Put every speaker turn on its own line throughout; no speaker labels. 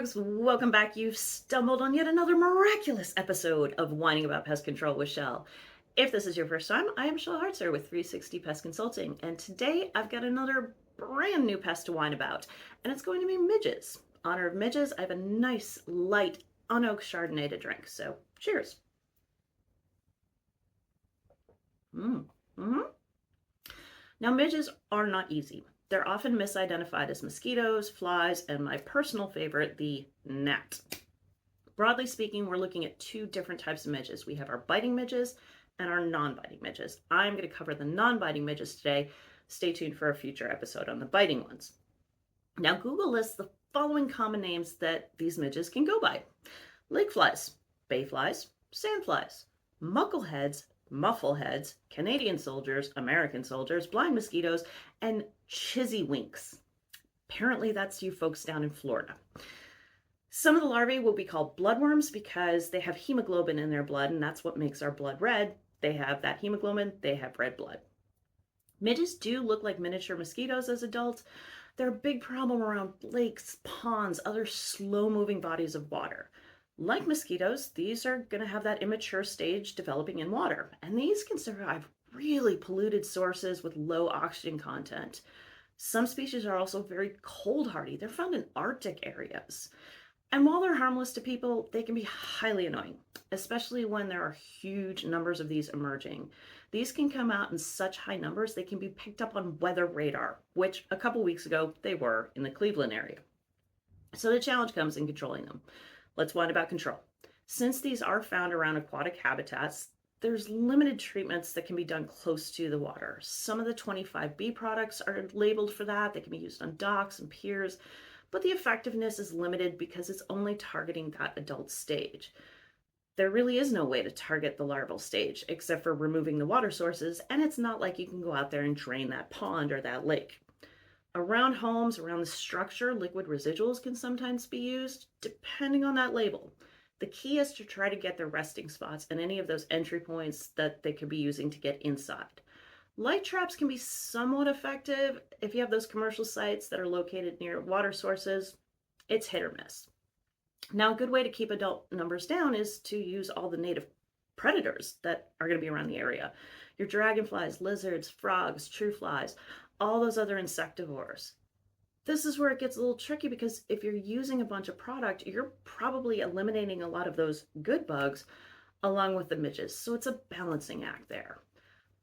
dogs, welcome back. You've stumbled on yet another miraculous episode of Whining About Pest Control with Chelle. If this is your first time, I am Shelby Hartzer with 360 Pest Consulting, and today I've got another brand new pest to whine about, and it's going to be midges. In honor of midges, I have a nice, light, unoaked Chardonnay to drink, so cheers. Now, midges are not easy. They're often misidentified as mosquitoes, flies, and my personal favorite, the gnat. Broadly speaking, we're looking at two different types of midges. We have our biting midges and our non-biting midges. I'm going to cover the non-biting midges today. Stay tuned for a future episode on the biting ones. Now, Google lists the following common names that these midges can go by: lake flies, bay flies, sand flies, muckleheads, muffleheads, Canadian soldiers, American soldiers, blind mosquitoes, and chizzywinks. Apparently that's you folks down in Florida. Some of the larvae will be called bloodworms because they have hemoglobin in their blood, and that's what makes our blood red. They have that hemoglobin, they have red blood. Midges do look like miniature mosquitoes as adults. They're a big problem around lakes, ponds, other slow-moving bodies of water. Like mosquitoes, these are going to have that immature stage developing in water, and these can survive really polluted sources with low oxygen content. Some species are also very cold hardy. They're found in Arctic areas. And while they're harmless to people, they can be highly annoying, especially when there are huge numbers of these emerging. These can come out in such high numbers they can be picked up on weather radar, which a couple weeks ago they were in the Cleveland area. So the challenge comes in controlling them. Let's whine about control. Since these are found around aquatic habitats, there's limited treatments that can be done close to the water. Some of the 25B products are labeled for that. They can be used on docks and piers, but the effectiveness is limited because it's only targeting that adult stage. There really is no way to target the larval stage except for removing the water sources, and it's not like you can go out there and drain that pond or that lake. Around homes, around the structure, liquid residuals can sometimes be used, depending on that label. The key is to try to get their resting spots and any of those entry points that they could be using to get inside. Light traps can be somewhat effective if you have those commercial sites that are located near water sources. It's hit or miss. Now, a good way to keep adult numbers down is to use all the native predators that are going to be around the area. Your dragonflies, lizards, frogs, true flies, all those other insectivores. This is where it gets a little tricky because if you're using a bunch of product, you're probably eliminating a lot of those good bugs along with the midges. So it's a balancing act there.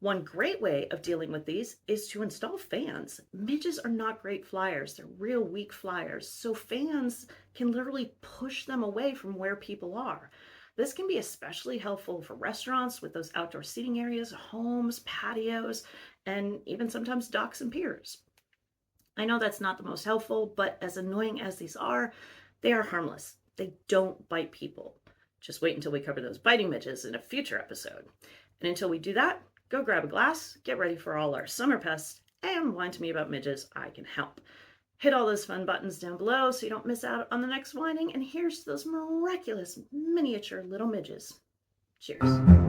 One great way of dealing with these is to install fans. Midges are not great flyers. They're real weak flyers. So fans can literally push them away from where people are. This can be especially helpful for restaurants with those outdoor seating areas, homes, patios, and even sometimes docks and piers. I know that's not the most helpful, but as annoying as these are, they are harmless. They don't bite people. Just wait until we cover those biting midges in a future episode. And until we do that, go grab a glass, get ready for all our summer pests, and whine to me about midges. I can help. Hit all those fun buttons down below so you don't miss out on the next whining, and here's to those miraculous miniature little midges. Cheers.